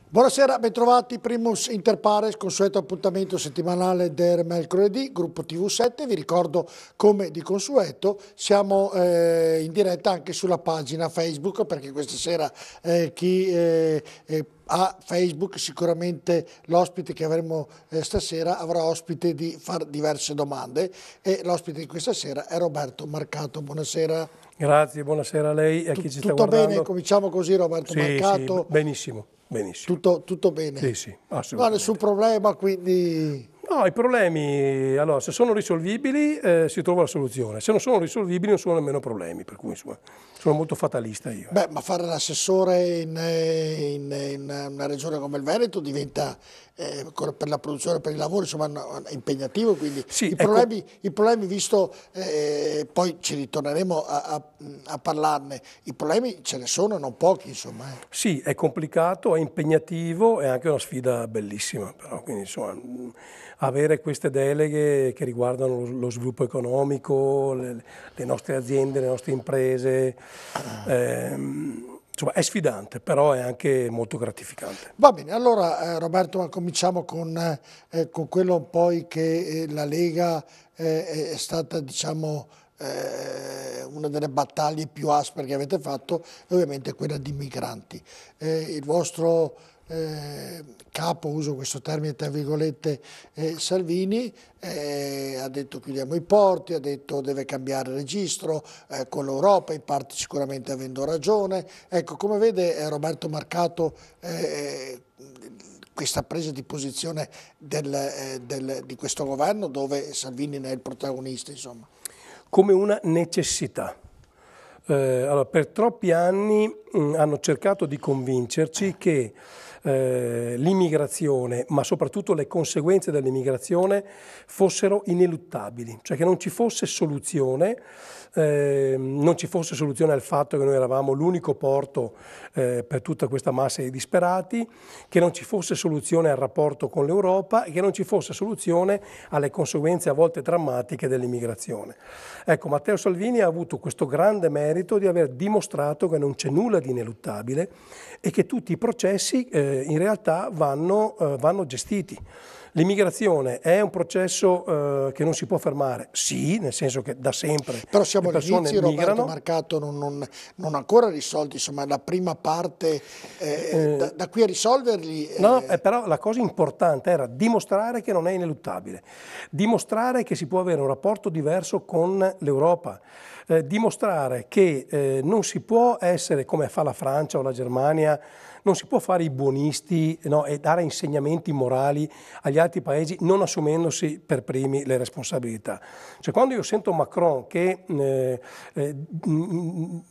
Buonasera, bentrovati, primus inter pares, consueto appuntamento settimanale del mercoledì, gruppo TV7. Vi ricordo, come di consueto, siamo in diretta anche sulla pagina Facebook, perché questa sera chi ha Facebook, sicuramente l'ospite che avremo stasera avrà ospite di fare diverse domande, e l'ospite di questa sera è Roberto Marcato. Buonasera. Grazie, buonasera a lei e a chi ci sta Tutto guardando. bene? Cominciamo così, Roberto Marcato. Sì, benissimo, benissimo. Tutto bene? Sì, No, assolutamente. nessun problema, quindi... No, i problemi, allora, se sono risolvibili si trova la soluzione, se non sono risolvibili non sono nemmeno problemi, per cui insomma, sono molto fatalista io. Beh, ma fare l'assessore in una regione come il Veneto diventa, per la produzione, per il lavoro, insomma, è impegnativo, quindi Sì, i problemi, visto, poi ci ritorneremo a parlarne, i problemi ce ne sono, non pochi, insomma. Sì, è complicato, è impegnativo, è anche una sfida bellissima, però, quindi insomma, avere queste deleghe che riguardano lo sviluppo economico, le nostre aziende, le nostre imprese, insomma è sfidante, però è anche molto gratificante. Va bene, allora Roberto, cominciamo con quello poi che la Lega è stata, diciamo, una delle battaglie più aspre che avete fatto, è ovviamente quella di migranti. Il vostro capo, uso questo termine tra virgolette, Salvini, ha detto chiudiamo i porti, ha detto deve cambiare registro con l'Europa, in parte sicuramente avendo ragione. Ecco, come vede Roberto Marcato questa presa di posizione di questo governo, dove Salvini ne è il protagonista, insomma? Come una necessità. Allora, per troppi anni hanno cercato di convincerci che l'immigrazione, ma soprattutto le conseguenze dell'immigrazione, fossero ineluttabili, cioè che non ci fosse soluzione, al fatto che noi eravamo l'unico porto per tutta questa massa di disperati, che non ci fosse soluzione al rapporto con l'Europa e che non ci fosse soluzione alle conseguenze a volte drammatiche dell'immigrazione. Ecco, Matteo Salvini ha avuto questo grande merito di aver dimostrato che non c'è nulla di ineluttabile e che tutti i processi in realtà vanno gestiti. L'immigrazione è un processo che non si può fermare, sì, nel senso che da sempre però siamo le persone all'inizio, Roberto migrano. Marcato non ancora risolti, insomma, la prima parte, da qui a risolverli... No, però la cosa importante era dimostrare che non è ineluttabile, dimostrare che si può avere un rapporto diverso con l'Europa, dimostrare che non si può essere come fa la Francia o la Germania, non si può fare i buonisti, no, e dare insegnamenti morali agli altri paesi non assumendosi per primi le responsabilità. Cioè, quando io sento Macron che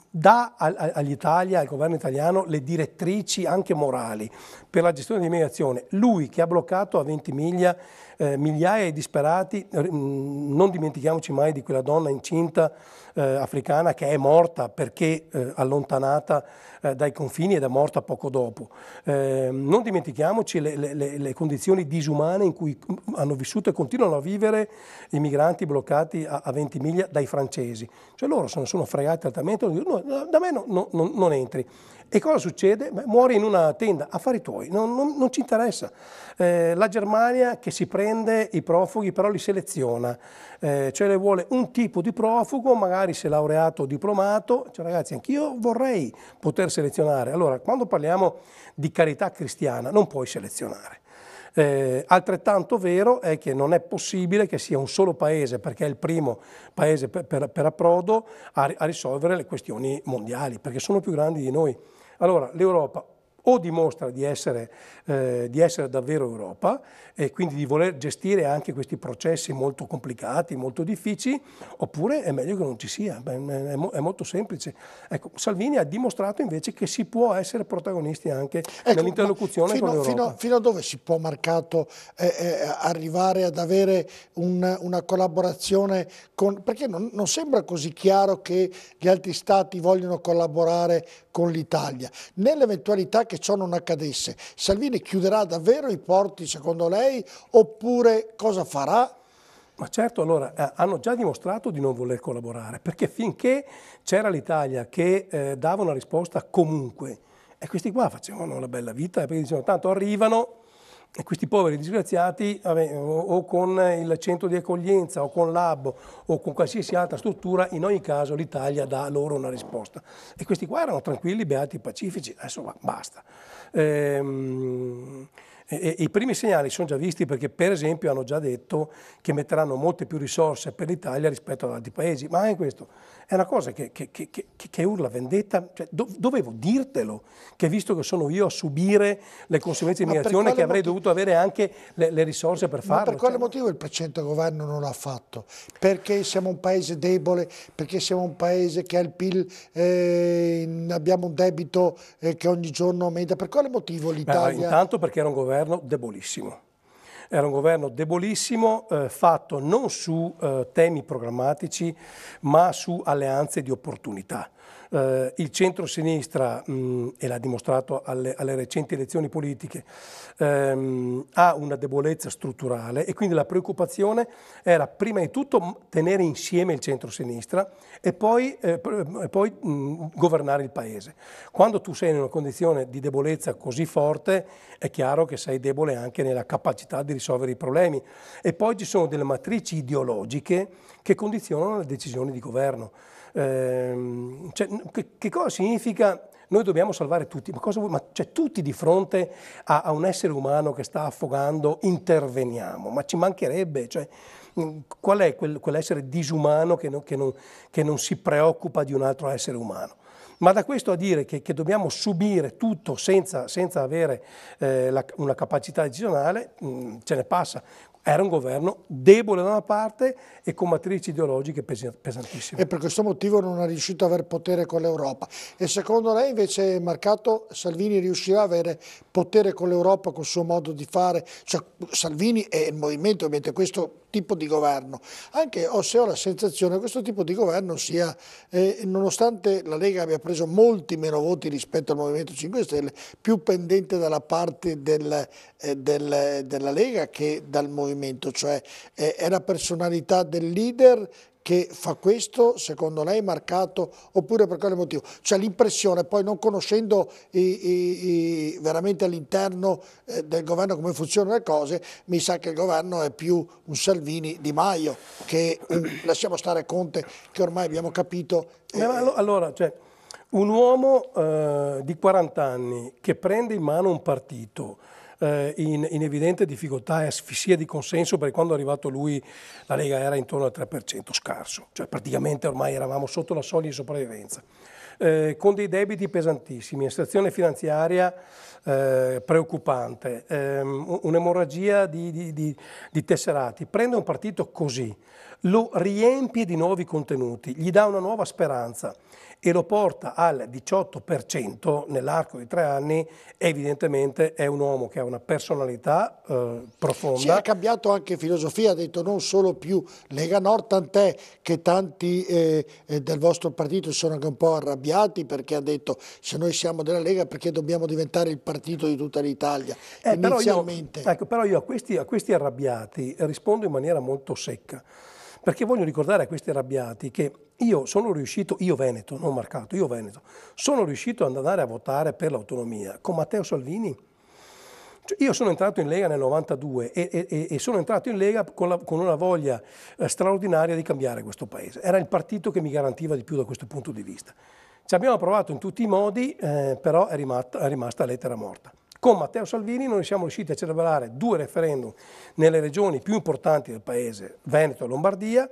dà all'Italia, al governo italiano, le direttrici anche morali per la gestione dell'immigrazione, lui che ha bloccato a Ventimiglia migliaia di disperati, non dimentichiamoci mai di quella donna incinta africana che è morta perché allontanata dai confini ed è morta poco dopo. Non dimentichiamoci le condizioni disumane in cui hanno vissuto e continuano a vivere i migranti bloccati a Ventimiglia dai francesi. Cioè loro sono fregati altamente, no, da me non entri. E cosa succede? Beh, muori in una tenda, affari tuoi, non ci interessa. La Germania che si prende i profughi però li seleziona, cioè le vuole un tipo di profugo, magari se laureato o diplomato, cioè ragazzi anch'io vorrei poter selezionare. Allora quando parliamo di carità cristiana non puoi selezionare. Altrettanto vero è che non è possibile che sia un solo paese, perché è il primo paese per approdo a risolvere le questioni mondiali, perché sono più grandi di noi. Allora l'Europa o dimostra di essere davvero Europa e quindi di voler gestire anche questi processi molto complicati, molto difficili, oppure è meglio che non ci sia, è molto semplice. Ecco, Salvini ha dimostrato invece che si può essere protagonisti anche nell'interlocuzione con l'Europa. Fino a dove si può, Marcato, arrivare ad avere una collaborazione con... Perché non sembra così chiaro che gli altri stati vogliono collaborare con l'Italia. Nell'eventualità che ciò non accadesse, Salvini chiuderà davvero i porti, secondo lei, oppure cosa farà? Ma certo, allora hanno già dimostrato di non voler collaborare, perché finché c'era l'Italia che dava una risposta comunque E questi qua facevano la bella vita perché dicevano tanto arrivano e questi poveri disgraziati o con il centro di accoglienza o con l'AB o con qualsiasi altra struttura, in ogni caso l'Italia dà loro una risposta. E questi qua erano tranquilli, beati, pacifici, adesso basta. I primi segnali sono già visti perché per esempio hanno già detto che metteranno molte più risorse per l'Italia rispetto ad altri paesi, ma anche questo è una cosa che urla vendetta, cioè, dovevo dirtelo, che visto che sono io a subire le conseguenze di migrazione che avrei dovuto avere anche le risorse per farlo. Ma per quale motivo il precedente governo non l'ha fatto? Perché siamo un paese debole, perché siamo un paese che ha il PIL, abbiamo un debito che ogni giorno aumenta, per quale motivo l'Italia... Intanto perché era un governo debolissimo. Era un governo debolissimo, fatto non su temi programmatici, ma su alleanze di opportunità. Il centro-sinistra, e l'ha dimostrato alle recenti elezioni politiche, ha una debolezza strutturale e quindi la preoccupazione era prima di tutto tenere insieme il centro-sinistra e poi governare il paese. Quando tu sei in una condizione di debolezza così forte è chiaro che sei debole anche nella capacità di risolvere i problemi e poi ci sono delle matrici ideologiche che condizionano le decisioni di governo. Cioè, che cosa significa noi dobbiamo salvare tutti? Ma cosa vuoi? Ma cioè, tutti di fronte a un essere umano che sta affogando interveniamo, ma ci mancherebbe, cioè, qual è quell'essere disumano che non si preoccupa di un altro essere umano? Ma da questo a dire che dobbiamo subire tutto senza avere una capacità decisionale, ce ne passa. Era un governo debole da una parte e con matrici ideologiche pesantissime. E per questo motivo non è riuscito ad avere potere con l'Europa. E secondo lei invece Marcato Salvini riuscirà ad avere potere con l'Europa col suo modo di fare? Cioè Salvini e il movimento ovviamente questo tipo di governo. Anche se ho la sensazione che questo tipo di governo sia, nonostante la Lega abbia preso molti meno voti rispetto al Movimento 5 Stelle, più pendente dalla parte della Lega che dal movimento, cioè è la personalità del leader che fa questo, secondo lei, Marcato, oppure per quale motivo? Cioè l'impressione, poi non conoscendo veramente all'interno del governo come funzionano le cose, mi sa che il governo è più un Salvini Di Maio, che lasciamo stare Conte, che ormai abbiamo capito. Allora, cioè, un uomo di 40 anni che prende in mano un partito, in evidente difficoltà e asfissia di consenso, perché quando è arrivato lui la Lega era intorno al 3% scarso, cioè praticamente ormai eravamo sotto la soglia di sopravvivenza, con dei debiti pesantissimi, una situazione finanziaria preoccupante, un'emorragia di tesserati. Prende un partito così, lo riempie di nuovi contenuti, gli dà una nuova speranza e lo porta al 18% nell'arco di 3 anni, evidentemente è un uomo che ha una personalità profonda. Sì, ha cambiato anche filosofia, ha detto non solo più Lega Nord, tant'è che tanti del vostro partito sono anche un po' arrabbiati perché ha detto se noi siamo della Lega perché dobbiamo diventare il partito di tutta l'Italia, inizialmente. Però io a questi arrabbiati rispondo in maniera molto secca. Perché voglio ricordare a questi arrabbiati che io sono riuscito, io Veneto, non Marcato, io Veneto, sono riuscito ad andare a votare per l'autonomia con Matteo Salvini. Cioè, io sono entrato in Lega nel 92 e sono entrato in Lega con una voglia straordinaria di cambiare questo paese. Era il partito che mi garantiva di più da questo punto di vista. Ci abbiamo provato in tutti i modi, però è rimasta lettera morta. Con Matteo Salvini noi siamo riusciti a celebrare 2 referendum nelle regioni più importanti del paese, Veneto e Lombardia,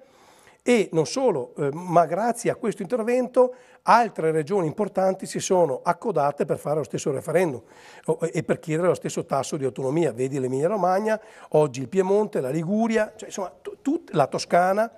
e non solo, ma grazie a questo intervento altre regioni importanti si sono accodate per fare lo stesso referendum e per chiedere lo stesso tasso di autonomia. Vedi l'Emilia Romagna, oggi il Piemonte, la Liguria, cioè, insomma, la Toscana,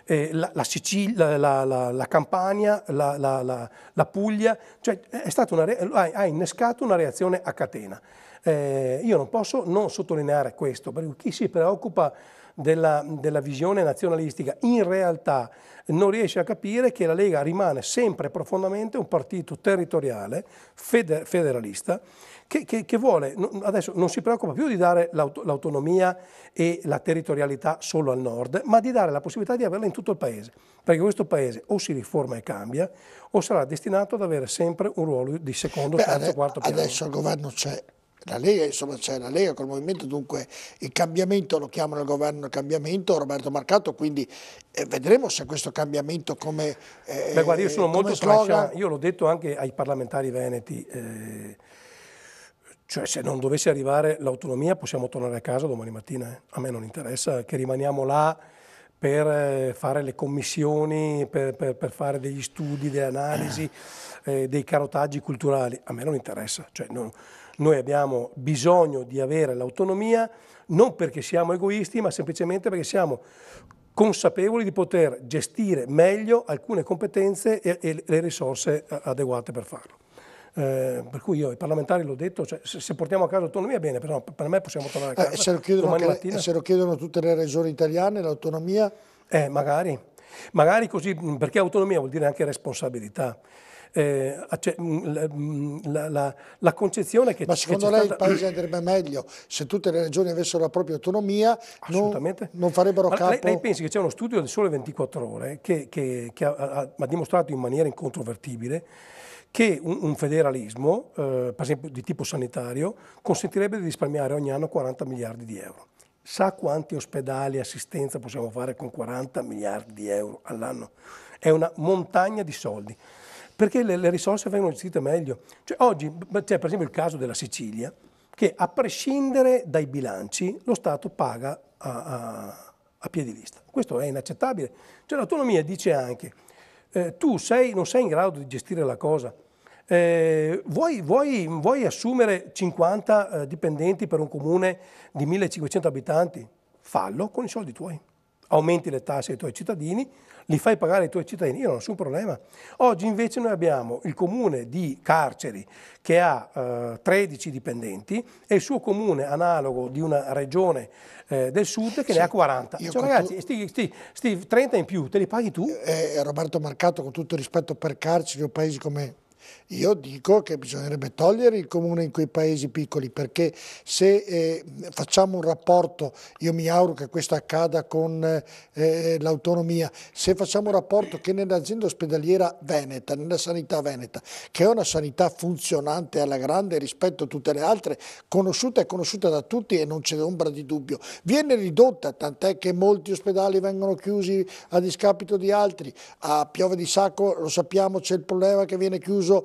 la Sicilia, la Campania, la Puglia, cioè è stata ha innescato una reazione a catena. Io non posso non sottolineare questo, perché chi si preoccupa della visione nazionalistica, in realtà non riesce a capire che la Lega rimane sempre profondamente un partito territoriale, federalista, che vuole, adesso non si preoccupa più di dare l'autonomia e la territorialità solo al nord, ma di dare la possibilità di averla in tutto il paese, perché questo paese o si riforma e cambia, o sarà destinato ad avere sempre un ruolo di secondo, terzo, quarto piano. Adesso al governo c'è la Lega, insomma c'è la Lega col movimento, dunque il cambiamento lo chiamano il governo il cambiamento, Roberto Marcato, quindi vedremo se questo cambiamento come Beh, guarda, io sono molto slogan... io l'ho detto anche ai parlamentari veneti, cioè se non dovesse arrivare l'autonomia possiamo tornare a casa domani mattina, a me non interessa che rimaniamo là per fare le commissioni, per fare degli studi, delle analisi, dei carotaggi culturali, a me non interessa, cioè, noi abbiamo bisogno di avere l'autonomia non perché siamo egoisti, ma semplicemente perché siamo consapevoli di poter gestire meglio alcune competenze e le risorse adeguate per farlo. Per cui io ai parlamentari l'ho detto, cioè, se portiamo a casa l'autonomia bene, però per me possiamo tornare a casa domani mattina. Se lo chiedono tutte le regioni italiane, l'autonomia? Magari così, perché autonomia vuol dire anche responsabilità. La concezione che... Ma secondo lei il paese andrebbe meglio se tutte le regioni avessero la propria autonomia? Assolutamente. Non farebbero capo... Lei pensi che c'è uno studio del Sole 24 Ore che ha dimostrato in maniera incontrovertibile che un federalismo, per esempio di tipo sanitario, consentirebbe di risparmiare ogni anno 40 miliardi di euro. Sa quanti ospedali e assistenza possiamo fare con 40 miliardi di euro all'anno? È una montagna di soldi, perché le risorse vengono gestite meglio. Cioè, oggi c'è per esempio il caso della Sicilia, che a prescindere dai bilanci lo Stato paga a piedi lista. Questo è inaccettabile. Cioè, l'autonomia dice anche tu non sei in grado di gestire la cosa, vuoi assumere 50 dipendenti per un comune di 1500 abitanti? Fallo con i soldi tuoi. Aumenti le tasse ai tuoi cittadini, li fai pagare ai tuoi cittadini, io non ho nessun problema. Oggi invece noi abbiamo il comune di Carceri che ha 13 dipendenti e il suo comune analogo di una regione del sud che ne ha 40. Cioè, ragazzi, sti 30 in più te li paghi tu? Roberto Marcato, con tutto il rispetto per Carceri o paesi come... Io dico che bisognerebbe togliere il comune in quei paesi piccoli, perché se facciamo un rapporto, io mi auguro che questo accada con l'autonomia, se facciamo un rapporto che nell'azienda ospedaliera veneta, nella sanità veneta, che è una sanità funzionante alla grande rispetto a tutte le altre, conosciuta e conosciuta da tutti e non c'è ombra di dubbio, viene ridotta, tant'è che molti ospedali vengono chiusi a discapito di altri. A Piove di Sacco, lo sappiamo, c'è il problema che viene chiuso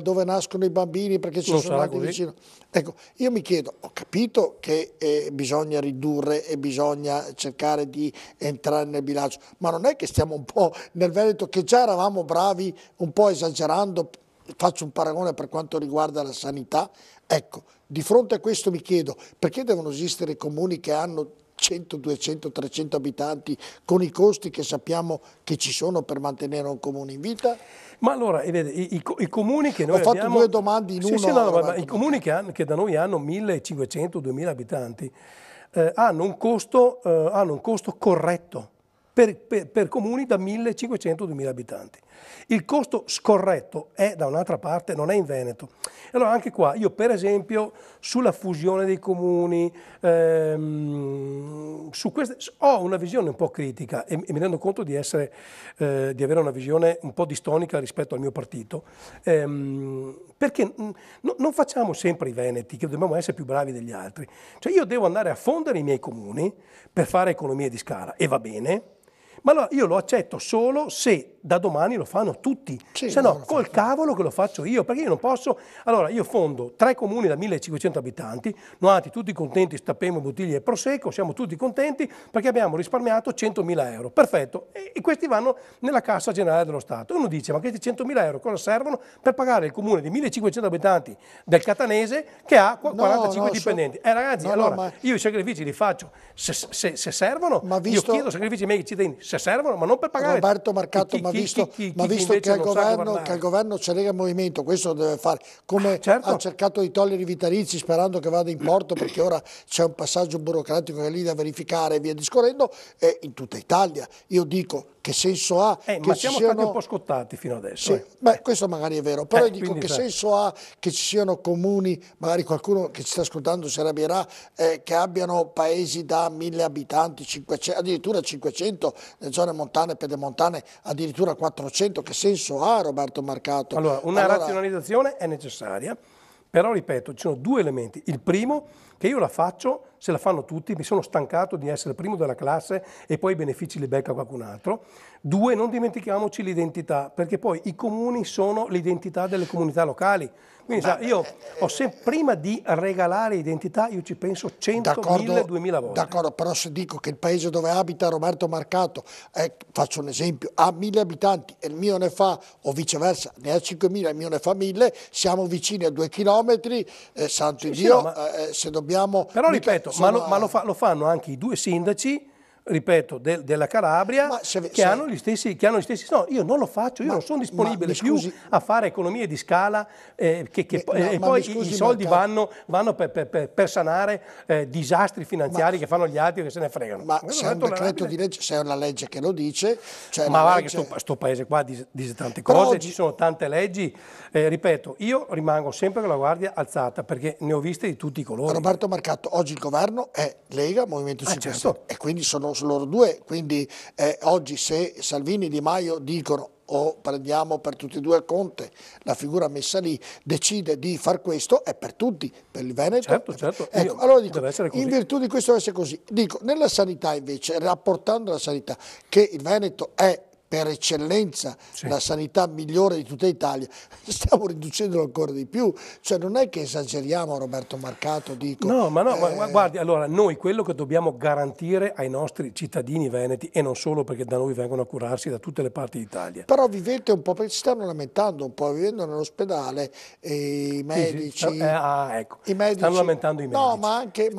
dove nascono i bambini perché ci sono nati vicino. Ecco, io mi chiedo, ho capito che bisogna ridurre e bisogna cercare di entrare nel bilancio, ma non è che stiamo un po' nel Veneto, che già eravamo bravi, un po' esagerando, faccio un paragone per quanto riguarda la sanità, ecco, di fronte a questo mi chiedo, perché devono esistere comuni che hanno 100, 200, 300 abitanti con i costi che sappiamo che ci sono per mantenere un comune in vita? Ma allora, i comuni che noi abbiamo... Ho fatto due domande in uno. Ma i comuni che da noi hanno 1500-2000 abitanti hanno un costo corretto per comuni da 1500-2000 abitanti. Il costo scorretto è da un'altra parte, non è in Veneto. Allora anche qua, io per esempio sulla fusione dei comuni, su queste, ho una visione un po' critica e mi rendo conto di avere una visione un po' distonica rispetto al mio partito, perché non facciamo sempre i veneti che dobbiamo essere più bravi degli altri. Cioè io devo andare a fondere i miei comuni per fare economie di scala e va bene, ma allora io lo accetto solo se da domani lo fanno tutti, sì, se no col cavolo che lo faccio io, perché io non posso, allora io fondo 3 comuni da 1500 abitanti, noi tutti contenti, stappiamo bottiglie e prosecco, siamo tutti contenti perché abbiamo risparmiato 100.000 euro, perfetto, e questi vanno nella cassa generale dello Stato. Uno dice, ma questi 100.000 euro cosa servono? Per pagare il comune di 1500 abitanti del Catanese che ha 45 dipendenti. Ragazzi, allora io i sacrifici li faccio, se servono, io chiedo sacrifici ai miei cittadini, se servono, ma non per pagare. Roberto Marcato, ma visto che al governo c'è Lega Movimento, questo lo deve fare, come certo. ha cercato di togliere i vitalizi sperando che vada in porto perché ora c'è un passaggio burocratico che lì da verificare e via discorrendo, in tutta Italia. Io dico, che senso ha che ma siamo stati un po' scottati fino adesso. Sì, beh, questo magari è vero, però io dico che senso ha che ci siano comuni, magari qualcuno che ci sta ascoltando si arrabbierà, che abbiano paesi da 1000 abitanti, 500, addirittura 500, nelle zone montane e pedemontane addirittura 400, che senso ha, Roberto Marcato? Allora, una razionalizzazione è necessaria, però ripeto, ci sono due elementi. Il primo, che io la faccio, se la fanno tutti, mi sono stancato di essere il primo della classe e poi i benefici li becca qualcun altro. Due, non dimentichiamoci l'identità, perché poi i comuni sono l'identità delle comunità locali. Quindi io ho sempre, prima di regalare identità, io ci penso 100, 1000, 2000 volte. D'accordo, però se dico che il paese dove abita Roberto Marcato, faccio un esempio, ha 1000 abitanti e il mio ne fa, o viceversa, ne ha 5000 e il mio ne fa 1000, siamo vicini a 2 chilometri, santo Dio, sì, no, se dobbiamo... Però ripeto, ma lo fanno anche i due sindaci, ripeto, della Calabria, che hanno gli stessi... No, io non lo faccio, io non sono disponibile più a fare economie di scala e poi i soldi vanno per sanare disastri finanziari che fanno gli altri che se ne fregano. Ma se è un decreto di legge, se è una legge che lo dice... Ma guarda che sto paese qua dice tante cose, ci sono tante leggi. Ripeto, io rimango sempre con la guardia alzata perché ne ho viste di tutti i colori. Roberto Marcato, oggi il governo è Lega, Movimento 5 Stelle, e quindi sono loro due, quindi oggi se Salvini e Di Maio dicono o prendiamo per tutti e due Conte, la figura messa lì, decide di far questo, è per tutti, per il Veneto. Certo. Ecco, allora dico, in virtù di questo deve essere così. Dico, nella sanità invece, rapportando la sanità, che il Veneto è per eccellenza la sanità migliore di tutta Italia, stiamo riducendolo ancora di più. Cioè non è che esageriamo, Roberto Marcato, dico. Ma guardi, allora noi quello che dobbiamo garantire ai nostri cittadini veneti, e non solo perché da noi vengono a curarsi da tutte le parti d'Italia. Però vivete un po', perché si stanno lamentando un po', vivendo nell'ospedale, i medici... ecco, i medici, stanno lamentando i medici. No, ma anche...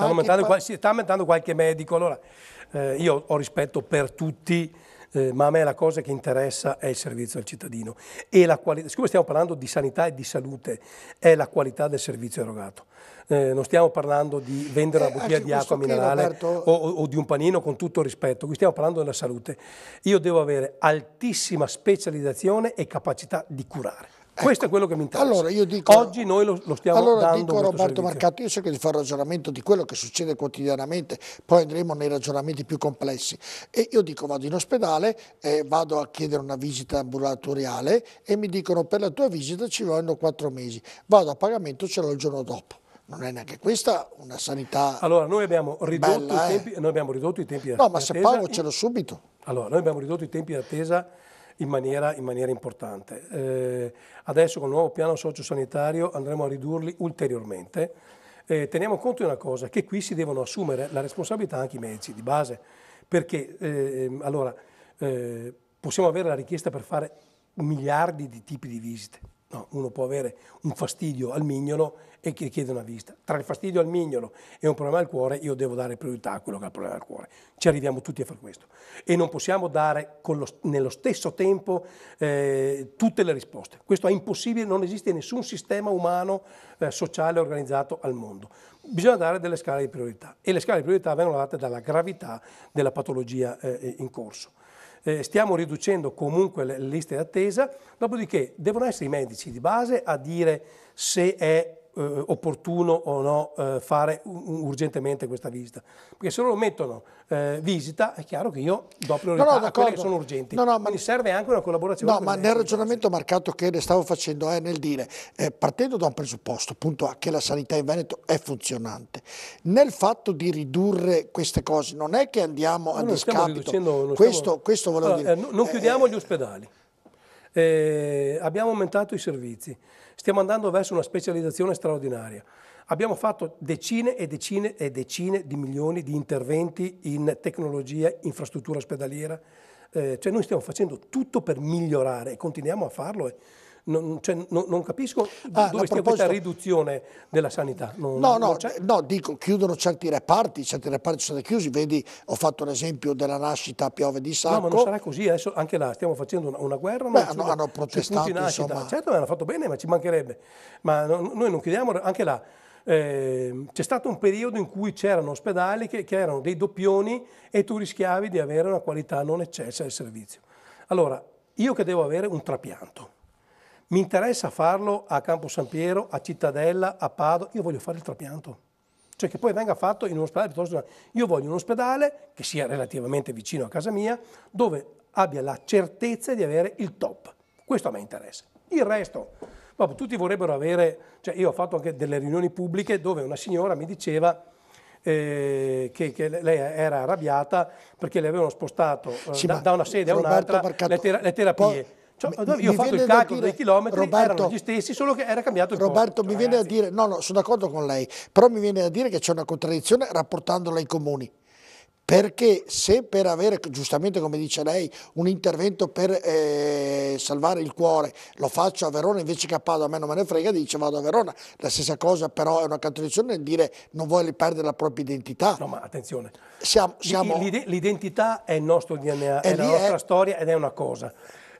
Si sta lamentando qualche medico. Allora, io ho rispetto per tutti, ma a me la cosa che interessa è il servizio al cittadino e la qualità. Siccome stiamo parlando di sanità e di salute, è la qualità del servizio erogato. Non stiamo parlando di vendere una bottiglia di acqua minerale o di un panino, con tutto il rispetto. Qui stiamo parlando della salute. Io devo avere altissima specializzazione e capacità di curare. Questo è quello che mi interessa. Allora io dico, oggi noi lo stiamo dando. Allora dico, Roberto Marcato, io cerco di fare un ragionamento di quello che succede quotidianamente, poi andremo nei ragionamenti più complessi. E io dico, vado in ospedale, vado a chiedere una visita ambulatoriale e mi dicono per la tua visita ci vogliono 4 mesi. Vado a pagamento, ce l'ho il giorno dopo. Non è neanche questa una sanità. Allora, noi abbiamo ridotto i tempi di attesa. No, ma se pago ce l'ho subito. Allora, noi abbiamo ridotto i tempi di attesa in maniera importante. Adesso con il nuovo piano sociosanitario andremo a ridurli ulteriormente. Teniamo conto di una cosa, che qui si devono assumere la responsabilità anche i medici di base, perché possiamo avere la richiesta per fare miliardi di tipi di visite. No, uno può avere un fastidio al mignolo e chiede una visita. Tra il fastidio al mignolo e un problema al cuore, io devo dare priorità a quello che ha il problema al cuore. Ci arriviamo tutti a fare questo. E non possiamo dare nello stesso tempo tutte le risposte. Questo è impossibile, non esiste nessun sistema umano, sociale, organizzato al mondo. Bisogna dare delle scale di priorità e le scale di priorità vengono date dalla gravità della patologia in corso. Stiamo riducendo comunque le liste d'attesa, dopodiché devono essere i medici di base a dire se è opportuno o no fare urgentemente questa visita, perché se loro mettono visita è chiaro che io do priorità a quelle che sono urgenti, quindi serve anche una collaborazione. No, ma nel ragionamento Marcato che ne stavo facendo è nel dire, partendo da un presupposto, punto A, che la sanità in Veneto è funzionante, nel fatto di ridurre queste cose non è che andiamo a discapito, questo volevo dire. Non chiudiamo gli ospedali, abbiamo aumentato i servizi, stiamo andando verso una specializzazione straordinaria. Abbiamo fatto decine e decine e decine di milioni di interventi in tecnologia, infrastruttura ospedaliera. Cioè noi stiamo facendo tutto per migliorare e continuiamo a farlo. non capisco dove stia questa riduzione della sanità. No, dico, chiudono certi reparti sono stati chiusi, vedi, ho fatto l'esempio della nascita a Piove di Sacco. No, ma non sarà così, adesso anche là stiamo facendo una guerra. Hanno protestato, insomma. Certo, hanno fatto bene, ma ci mancherebbe. Ma noi non chiudiamo, anche là. C'è stato un periodo in cui c'erano ospedali che erano dei doppioni e tu rischiavi di avere una qualità non eccelsa del servizio. Allora, io che devo avere un trapianto, mi interessa farlo a Campo San Piero, a Cittadella, a Padova, io voglio fare il trapianto. Cioè che poi venga fatto in un ospedale piuttosto. Io voglio un ospedale che sia relativamente vicino a casa mia, dove abbia la certezza di avere il top. Questo a me interessa. Il resto, tutti vorrebbero avere, cioè io ho fatto anche delle riunioni pubbliche dove una signora mi diceva che lei era arrabbiata perché le avevano spostato da una sede a un'altra le terapie. Io ho fatto il calcolo dei chilometri, erano gli stessi, solo che era cambiato il posto. Roberto, mi viene a dire, no, sono d'accordo con lei, però mi viene a dire che c'è una contraddizione rapportandola ai comuni. Perché se per avere, giustamente come dice lei, un intervento per salvare il cuore lo faccio a Verona invece che a Padova, a me non me ne frega, dice vado a Verona. La stessa cosa però è una contraddizione nel dire non vuole perdere la propria identità. No, ma attenzione, l'identità è il nostro DNA, è la nostra storia ed è una cosa.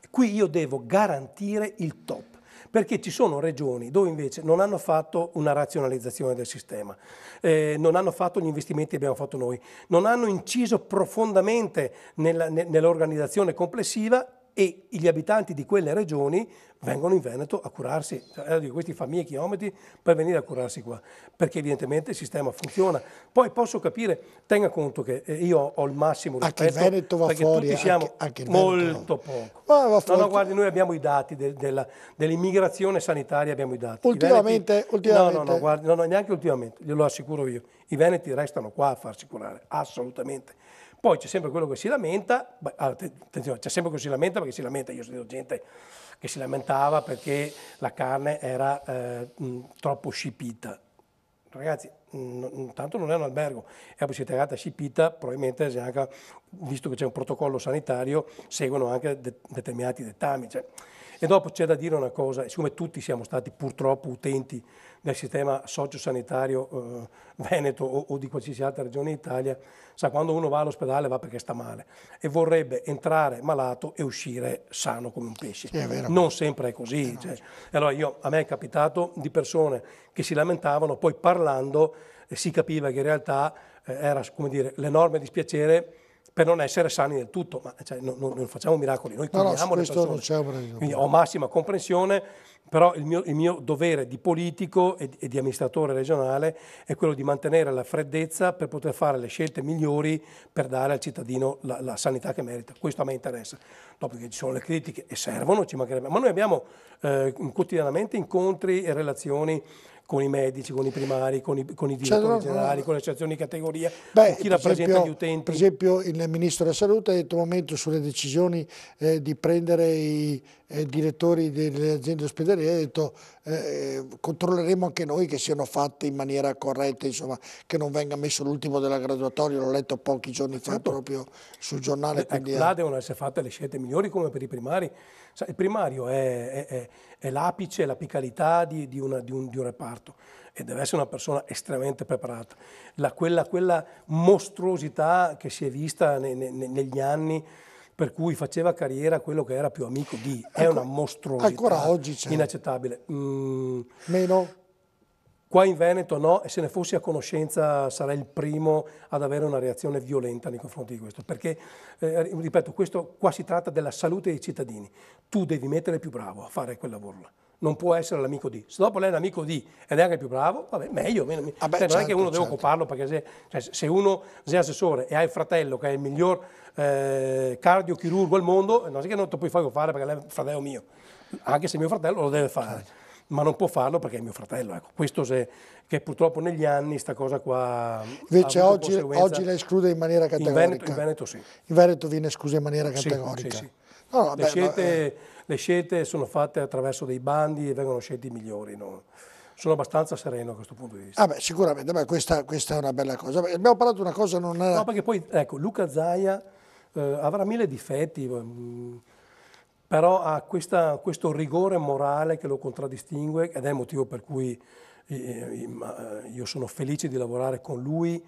Qui io devo garantire il top. Perché ci sono regioni dove invece non hanno fatto una razionalizzazione del sistema, non hanno fatto gli investimenti che abbiamo fatto noi, non hanno inciso profondamente nell'organizzazione complessiva e gli abitanti di quelle regioni vengono in Veneto a curarsi. Questi fanno 1000 chilometri per venire a curarsi qua, perché evidentemente il sistema funziona. Poi posso capire, tenga conto che io ho il massimo rispetto, anche il Veneto va perché fuori, tutti siamo anche molto poco. No, guardi, noi abbiamo i dati dell'immigrazione sanitaria, abbiamo i dati. Ultimamente? No, guardi, no, neanche ultimamente, glielo assicuro io. I veneti restano qua a farsi curare, assolutamente. Poi c'è sempre quello che si lamenta, attenzione, c'è sempre quello che si lamenta perché si lamenta, io vedo gente che si lamentava perché la carne era troppo scipita. Ragazzi, tanto non è un albergo, e poi siete arrivati a scipita, probabilmente anche, visto che c'è un protocollo sanitario, seguono anche determinati dettami. E dopo c'è da dire una cosa, siccome tutti siamo stati purtroppo utenti del sistema sociosanitario veneto o di qualsiasi altra regione d'Italia, sa, quando uno va all'ospedale va perché sta male e vorrebbe entrare malato e uscire sano come un pesce. Sì, è vero. Non sempre è così. Allora a me è capitato di persone che si lamentavano, poi parlando si capiva che in realtà era, come dire, l'enorme dispiacere per non essere sani del tutto, ma non facciamo miracoli, noi curiamo le persone. Quindi ho massima comprensione, però il mio dovere di politico e di amministratore regionale è quello di mantenere la freddezza per poter fare le scelte migliori per dare al cittadino la sanità che merita. Questo a me interessa. Dopo che ci sono le critiche e servono, ci mancherebbe. Ma noi abbiamo quotidianamente incontri e relazioni con i medici, con i primari, con i direttori generali, con le associazioni di categoria, con chi rappresenta gli utenti. Per esempio il Ministro della Salute ha detto un momento sulle decisioni di prendere i direttori delle aziende ospedaliere, ha detto controlleremo anche noi che siano fatte in maniera corretta, insomma, che non venga messo l'ultimo della graduatoria, l'ho letto pochi giorni fa proprio sul giornale. Là devono essere fatte le scelte migliori come per i primari. Il primario è l'apice, l'apicalità di un reparto e deve essere una persona estremamente preparata. Quella mostruosità che si è vista negli anni per cui faceva carriera quello che era più amico di, è una mostruosità ancora oggi c'è. Inaccettabile. Meno? Qua in Veneto no, e se ne fossi a conoscenza sarei il primo ad avere una reazione violenta nei confronti di questo, perché, ripeto, qua si tratta della salute dei cittadini. Tu devi mettere il più bravo a fare quel lavoro là. Non può essere l'amico di. Se dopo lei è l'amico di ed è anche il più bravo, vabbè, meglio. Non è che uno deve occuparlo, perché se uno è assessore e ha il fratello che è il miglior cardiochirurgo al mondo, non è che non te puoi fare perché lei è il fratello mio. Anche se mio fratello lo deve fare. Ma non può farlo perché è mio fratello. Ecco, questo che purtroppo negli anni sta cosa qua. Invece oggi la esclude in maniera categorica. In Veneto sì. In Veneto viene esclusa in maniera categorica. Sì. No, le scelte sono fatte attraverso dei bandi e vengono scelti i migliori. No? Sono abbastanza sereno a questo punto di vista. Sicuramente, questa è una bella cosa. Abbiamo parlato di una cosa non era. No, perché poi, ecco, Luca Zaia avrà 1000 difetti. però ha questo rigore morale che lo contraddistingue ed è il motivo per cui io sono felice di lavorare con lui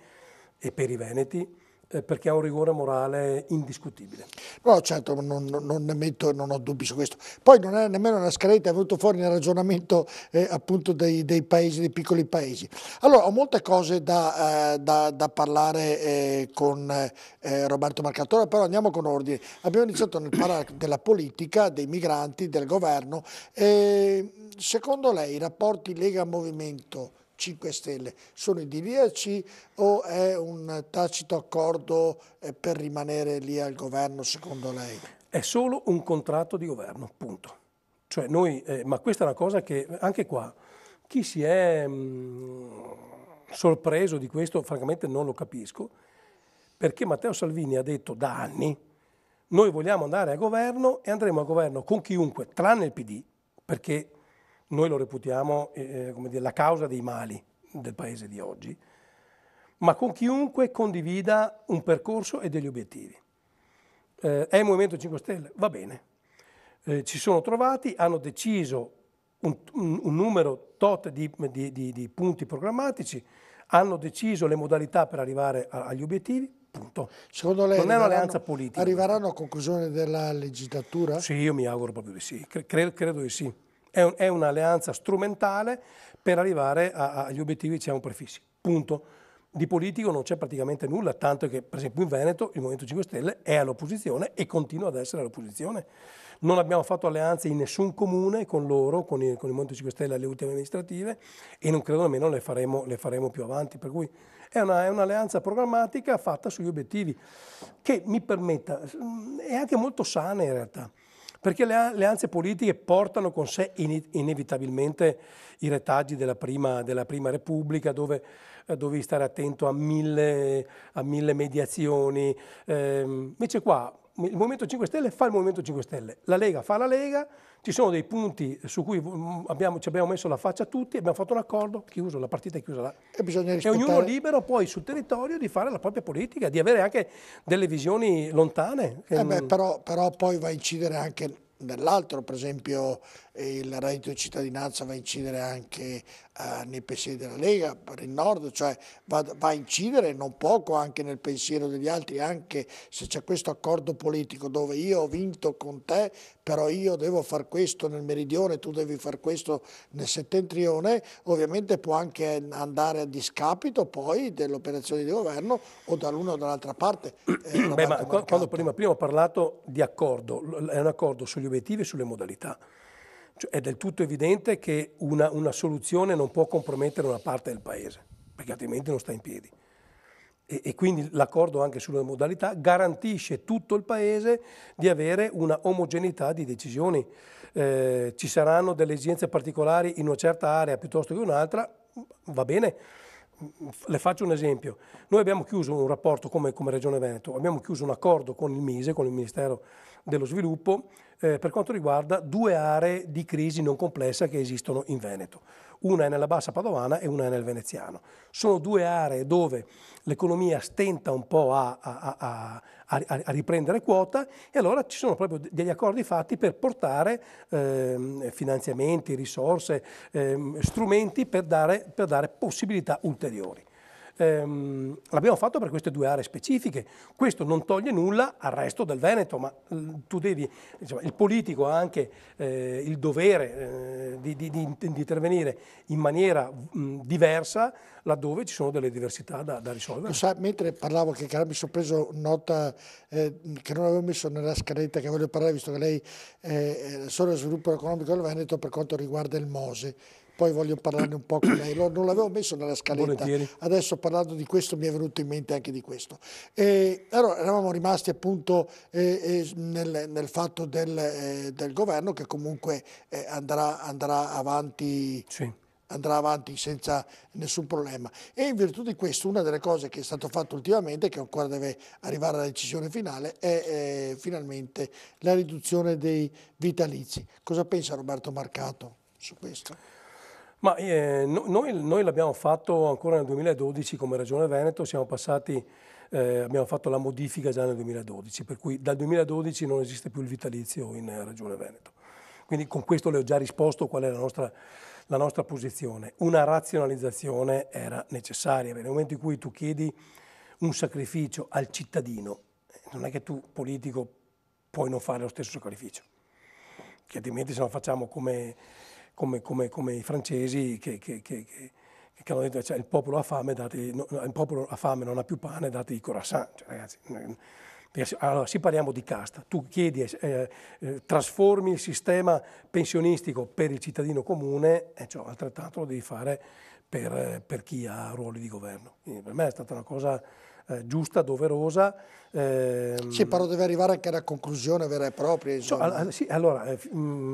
e per i Veneti, perché ha un rigore morale indiscutibile. No, certo, non ne metto, non ho dubbi su questo. Poi non è nemmeno una scaletta, è venuto fuori nel ragionamento appunto dei paesi, dei piccoli paesi. Allora, ho molte cose da parlare con Roberto Marcattore, però andiamo con ordine. Abbiamo iniziato nel parlare della politica, dei migranti, del governo. Secondo lei i rapporti Lega-Movimento 5 Stelle sono idilliaci o è un tacito accordo per rimanere lì al governo, secondo lei? È solo un contratto di governo, punto. Cioè noi, ma questa è una cosa che anche qua, chi si è sorpreso di questo, francamente non lo capisco, perché Matteo Salvini ha detto da anni, noi vogliamo andare a governo e andremo a governo con chiunque, tranne il PD, perché noi lo reputiamo come dire, la causa dei mali del paese di oggi, ma con chiunque condivida un percorso e degli obiettivi. È il Movimento 5 Stelle? Va bene. Ci sono trovati, hanno deciso un numero tot di punti programmatici, hanno deciso le modalità per arrivare agli obiettivi, punto. Secondo lei non è un'alleanza politica. Arriveranno a conclusione della legislatura? Sì, io mi auguro proprio di sì, credo di sì. È un'alleanza strumentale per arrivare agli obiettivi che ci siamo prefissi, punto. Di politico non c'è praticamente nulla, tanto che per esempio in Veneto il Movimento 5 Stelle è all'opposizione e continua ad essere all'opposizione. Non abbiamo fatto alleanze in nessun comune con loro, con il Movimento 5 Stelle alle ultime amministrative e non credo nemmeno le faremo più avanti, per cui è un'alleanza programmatica fatta sugli obiettivi che mi permetta, è anche molto sana in realtà. Perché le alleanze politiche portano con sé inevitabilmente i retaggi della prima Repubblica, dove dovevi stare attento a mille mediazioni. Invece qua il Movimento 5 Stelle fa il Movimento 5 Stelle, la Lega fa la Lega, ci sono dei punti su cui ci abbiamo messo la faccia tutti, abbiamo fatto un accordo, chiuso, la partita è chiusa là. E ognuno è libero poi sul territorio di fare la propria politica, di avere anche delle visioni lontane. Però poi va a incidere anche nell'altro, per esempio il reddito di cittadinanza va a incidere anche nei pensieri della Lega per il nord, cioè va a incidere non poco anche nel pensiero degli altri, anche se c'è questo accordo politico dove io ho vinto con te, però io devo far questo nel meridione, tu devi far questo nel settentrione, ovviamente può anche andare a discapito poi dell'operazione di governo o dall'una o dall'altra parte. Ma quando prima ho parlato di accordo, è un accordo sugli obiettivi e sulle modalità. Cioè, è del tutto evidente che una soluzione non può compromettere una parte del paese, perché altrimenti non sta in piedi. E quindi l'accordo anche sulle modalità garantisce tutto il paese di avere una omogeneità di decisioni. Ci saranno delle esigenze particolari in una certa area piuttosto che un'altra, va bene. Le faccio un esempio. Noi abbiamo chiuso un rapporto come Regione Veneto, abbiamo chiuso un accordo con il MISE, con il Ministero dello Sviluppo, per quanto riguarda due aree di crisi non complessa che esistono in Veneto. Una è nella Bassa Padovana e una è nel Veneziano. Sono due aree dove l'economia stenta un po' a riprendere quota e allora ci sono proprio degli accordi fatti per portare finanziamenti, risorse, strumenti per dare possibilità ulteriori. L'abbiamo fatto per queste due aree specifiche. Questo non toglie nulla al resto del Veneto, ma tu devi, insomma, il politico ha anche il dovere di intervenire in maniera diversa laddove ci sono delle diversità da risolvere. Lo sa, mentre parlavo, che mi sono preso nota che non avevo messo nella scaletta che voglio parlare, visto che lei è solo lo sviluppo economico del Veneto per quanto riguarda il Mose. Poi voglio parlarne un po' con lei, non l'avevo messo nella scaletta, volentieri. Adesso parlando di questo mi è venuto in mente anche di questo. Allora eravamo rimasti appunto nel fatto del governo che comunque andrà avanti. Sì. Andrà avanti senza nessun problema, e in virtù di questo una delle cose che è stato fatto ultimamente, che ancora deve arrivare alla decisione finale, è finalmente la riduzione dei vitalizi. Cosa pensa Roberto Marcato su questo? Ma noi l'abbiamo fatto ancora nel 2012 come Regione Veneto, siamo passati, abbiamo fatto la modifica già nel 2012, per cui dal 2012 non esiste più il vitalizio in Regione Veneto. Quindi con questo le ho già risposto qual è la nostra posizione. Una razionalizzazione era necessaria, nel momento in cui tu chiedi un sacrificio al cittadino, non è che tu politico puoi non fare lo stesso sacrificio, che altrimenti se no facciamo come i francesi che hanno detto cioè, il popolo ha fame, il popolo ha fame, non ha più pane, date i croissant. Cioè, ragazzi, allora, sì, parliamo di casta. Tu chiedi, trasformi il sistema pensionistico per il cittadino comune e ciò altrettanto lo devi fare per chi ha ruoli di governo. Quindi per me è stata una cosa giusta, doverosa. Sì, però deve arrivare anche a una conclusione vera e propria. Sì, allora,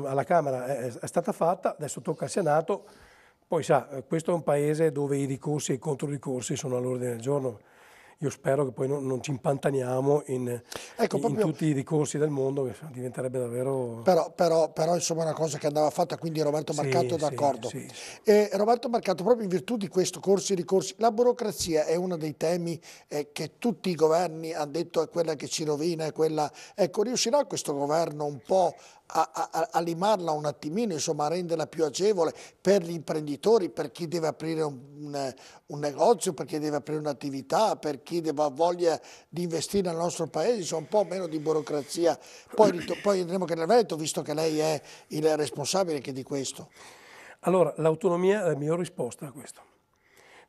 alla Camera è stata fatta, adesso tocca al Senato, poi sa, questo è un paese dove i ricorsi e i controricorsi sono all'ordine del giorno. Io spero che poi non ci impantaniamo in tutti i ricorsi del mondo, che diventerebbe davvero... Però insomma è una cosa che andava fatta, quindi Roberto Marcato è d'accordo. Sì. Roberto Marcato, proprio in virtù di questo, corsi e ricorsi, la burocrazia è uno dei temi che tutti i governi hanno detto è quella che ci rovina, è quella... Ecco, riuscirà questo governo un po' a limarla un attimino, insomma, a renderla più agevole per gli imprenditori, per chi deve aprire un negozio, per chi deve aprire un'attività, per chi ha voglia di investire nel nostro paese, insomma, un po' meno di burocrazia. Poi andremo che nel Veneto, visto che lei è il responsabile anche di questo. Allora, l'autonomia è la miglior risposta a questo.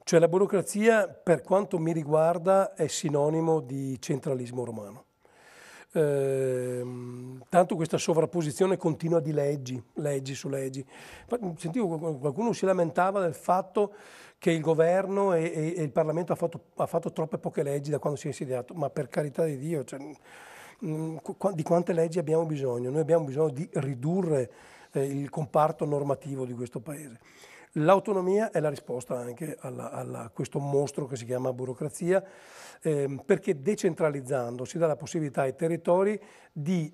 Cioè la burocrazia, per quanto mi riguarda, è sinonimo di centralismo romano. Tanto questa sovrapposizione continua di leggi su leggi. Sentivo qualcuno si lamentava del fatto che il governo e il Parlamento ha fatto troppe poche leggi da quando si è insediato, ma per carità di Dio, cioè, di quante leggi abbiamo bisogno? Noi abbiamo bisogno di ridurre il comparto normativo di questo Paese. L'autonomia è la risposta anche a questo mostro che si chiama burocrazia, perché decentralizzando si dà la possibilità ai territori di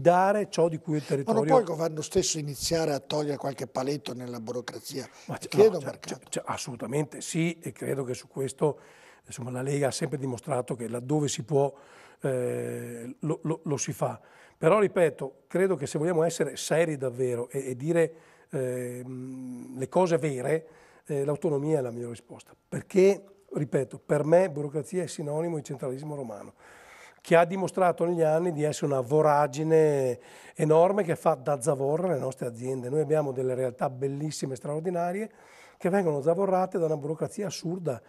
dare ciò di cui il territorio... Ma non può il governo stesso iniziare a togliere qualche paletto nella burocrazia? Assolutamente sì, e credo che su questo insomma, la Lega ha sempre dimostrato che laddove si può lo si fa. Però ripeto, credo che se vogliamo essere seri davvero e dire le cose vere, l'autonomia è la migliore risposta. Perché, ripeto, per me burocrazia è sinonimo di centralismo romano, che ha dimostrato negli anni di essere una voragine enorme che fa da zavorra le nostre aziende. Noi abbiamo delle realtà bellissime, straordinarie, che vengono zavorrate da una burocrazia assurda.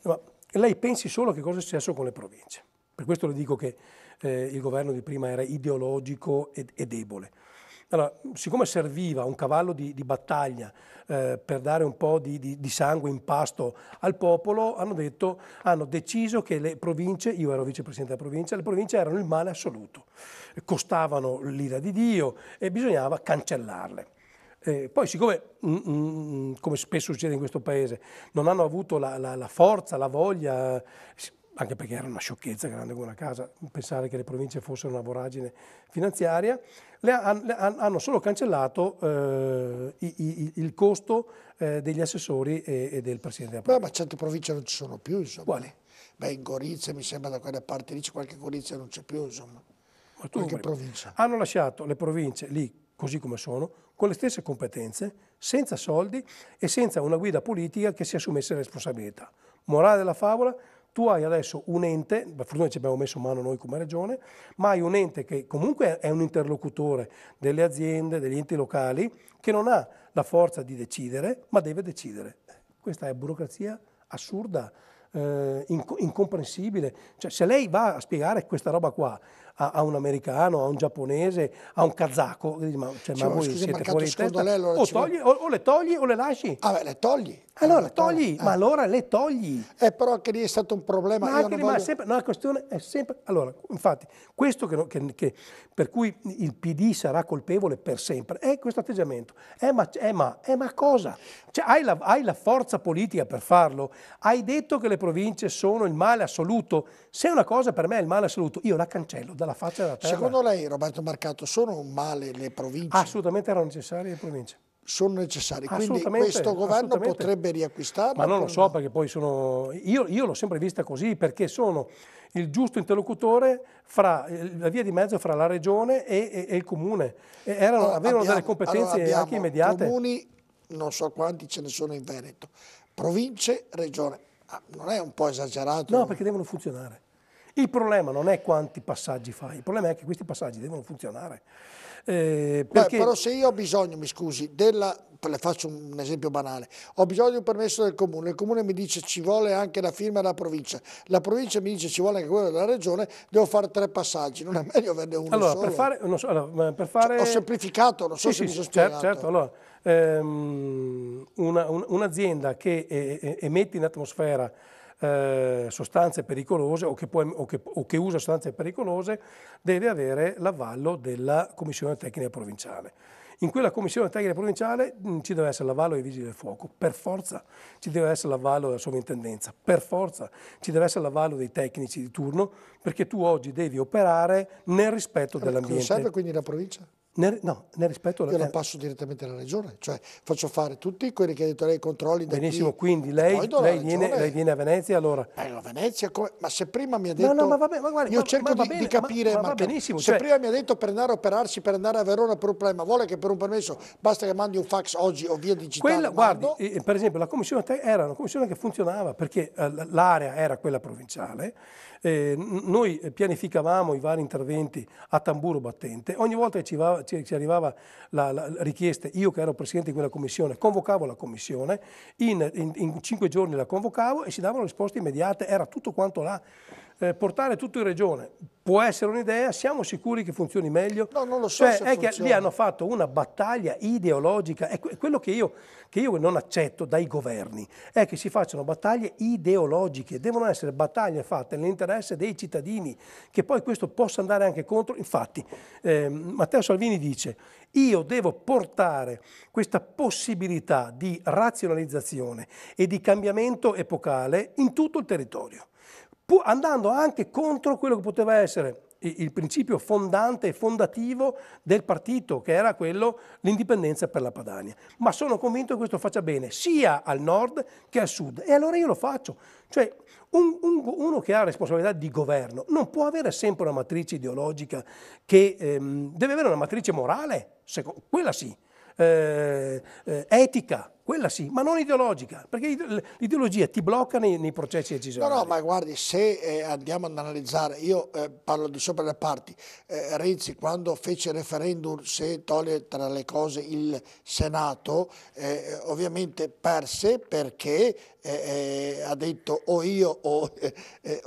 Ma lei pensi solo a che cosa è successo con le province. Per questo le dico che il governo di prima era ideologico e debole. Allora, siccome serviva un cavallo di battaglia per dare un po' di sangue in pasto al popolo, hanno deciso che le province, io ero vicepresidente della provincia, le province erano il male assoluto, costavano l'ira di Dio e bisognava cancellarle. Poi siccome, come spesso succede in questo paese, non hanno avuto la forza, la voglia, anche perché era una sciocchezza grande come una casa, pensare che le province fossero una voragine finanziaria, hanno solo cancellato il costo degli assessori e del presidente della provincia. Ma certe province non ci sono più, insomma. Quali? Beh, in Gorizia mi sembra da quelle parti lì c'è qualche Gorizia non c'è più, insomma. Qualche provincia. Hanno lasciato le province lì così come sono, con le stesse competenze, senza soldi e senza una guida politica che si assumesse le responsabilità. Morale della favola, tu hai adesso un ente, per fortuna ci abbiamo messo mano noi come regione, ma hai un ente che comunque è un interlocutore delle aziende, degli enti locali, che non ha la forza di decidere, ma deve decidere. Questa è burocrazia assurda, incomprensibile. Cioè, se lei va a spiegare questa roba qua a un americano, a un giapponese, a un kazako, ma voi siete fuori di testa, o le togli o le lasci. Ah beh, le togli. Allora le togli, ma allora le togli. Però anche lì è stato un problema. Ma anche lì, ma sempre, no, la questione è sempre... Allora, infatti, questo per cui il PD sarà colpevole per sempre è questo atteggiamento. Ma cosa? Cioè, hai la forza politica per farlo? Hai detto che le province sono il male assoluto? Se una cosa per me è il male assoluto, io la cancello dalla faccia della terra. Secondo lei, Roberto Marcato, sono un male le province? Assolutamente erano necessarie le province. sono necessari, quindi questo governo potrebbe riacquistarla? Ma non lo so, perché poi io l'ho sempre vista così, perché sono il giusto interlocutore fra la via di mezzo fra la regione e il comune. Avevano delle competenze anche immediate. Comuni, non so quanti ce ne sono in Veneto, province, regione. Non è un po' esagerato? No, perché devono funzionare. Il problema non è quanti passaggi fai, il problema è che questi passaggi devono funzionare. Però se io ho bisogno, mi scusi, le faccio un esempio banale, ho bisogno di un permesso del comune, il comune mi dice ci vuole anche la firma della provincia, la provincia mi dice ci vuole anche quello della regione, devo fare 3 passaggi, non è meglio averne uno solo? Per fare... Ho semplificato, non so se mi sono spiegato. Certo, allora, un'azienda che emette in atmosfera sostanze pericolose o che usa sostanze pericolose deve avere l'avallo della Commissione Tecnica Provinciale. In quella Commissione Tecnica Provinciale ci deve essere l'avallo dei Vigili del Fuoco, per forza, ci deve essere l'avallo della Sovrintendenza, per forza, ci deve essere l'avallo dei tecnici di turno, perché tu oggi devi operare nel rispetto dell'ambiente. Non serve quindi la provincia? No, nel rispetto... Io la passo direttamente alla regione, cioè faccio fare tutti quelli che ha detto lei, i controlli da Benissimo, quindi lei viene a Venezia allora... a Venezia, ma se prima mi ha detto... No, ma vabbè, ma guarda, io cerco di capire, ma va benissimo, se prima mi ha detto per andare a operarsi, per andare a Verona per un problema, vuole che per un permesso basta che mandi un fax oggi o via digitale? Guardi, per esempio la commissione era una commissione che funzionava perché l'area era quella provinciale, noi pianificavamo i vari interventi a tamburo battente, ogni volta che ci arrivava la richiesta, io che ero presidente di quella commissione, convocavo la commissione, in 5 giorni la convocavo e si davano risposte immediate, era tutto quanto là. Portare tutto in regione può essere un'idea, siamo sicuri che funzioni meglio? No, non lo so se funziona. Che lì hanno fatto una battaglia ideologica, è quello che io non accetto dai governi, è che si facciano battaglie ideologiche, devono essere battaglie fatte nell'interesse dei cittadini, che poi questo possa andare anche contro. Infatti Matteo Salvini dice: io devo portare questa possibilità di razionalizzazione e di cambiamento epocale in tutto il territorio, andando anche contro quello che poteva essere il principio fondante e fondativo del partito, che era quello l'indipendenza per la Padania. Ma sono convinto che questo faccia bene sia al nord che al sud, e allora io lo faccio. Cioè uno che ha responsabilità di governo non può avere sempre una matrice ideologica, che deve avere una matrice morale, quella sì, etica, quella sì, ma non ideologica, perché l'ideologia ti blocca nei processi decisionali. No, ma guardi, se andiamo ad analizzare, io parlo di sopra le parti, Renzi quando fece il referendum se toglie tra le cose il Senato, ovviamente perse perché ha detto o io o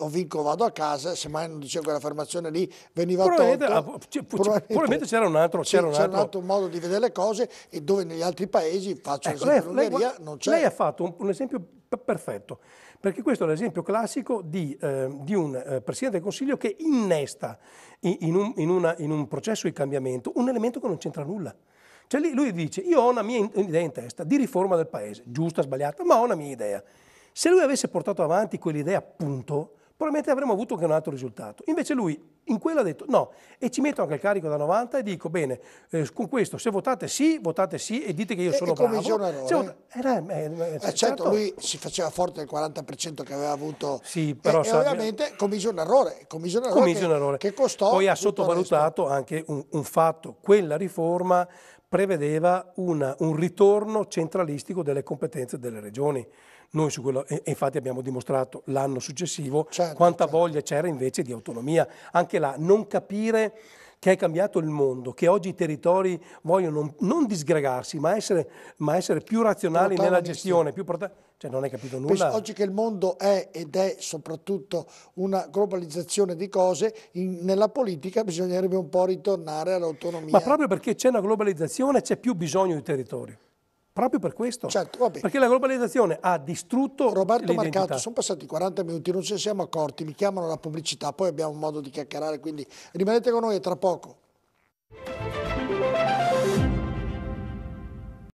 vinco o vado a casa, semmai non diceva quell'affermazione lì, veniva tolto. Probabilmente c'era un altro modo di vedere le cose, e dove negli altri paesi, faccio l'esempio dell'Ungheria, non c'è. Lei ha fatto un esempio perfetto, perché questo è l'esempio classico di un Presidente del Consiglio che innesta in un processo di cambiamento un elemento che non c'entra nulla. Cioè lui dice: io ho una mia idea in testa di riforma del paese, giusta, sbagliata, ma ho una mia idea. Se lui avesse portato avanti quell'idea, appunto, probabilmente avremmo avuto anche un altro risultato. Invece lui in quello ha detto no, e ci metto anche il carico da 90 e dico: bene, con questo se votate sì e dite che io sono bravo. Certo, lui si faceva forte del 40% che aveva avuto, sì, però e ovviamente commise un errore che costò. Poi ha sottovalutato anche un fatto: quella riforma prevedeva un ritorno centralistico delle competenze delle regioni. Noi su quello, e infatti abbiamo dimostrato l'anno successivo quanta voglia c'era invece di autonomia. Anche là, non capire che è cambiato il mondo, che oggi i territori vogliono non disgregarsi, ma essere più razionali nella gestione, cioè non hai capito nulla. Oggi che il mondo è ed è soprattutto una globalizzazione di cose, nella politica bisognerebbe un po' ritornare all'autonomia. Ma proprio perché c'è una globalizzazione c'è più bisogno di territorio. Proprio per questo, perché la globalizzazione ha distrutto Roberto Marcato, sono passati 40 minuti, non ce ne siamo accorti, mi chiamano alla pubblicità, poi abbiamo modo di chiacchierare, quindi rimanete con noi, tra poco.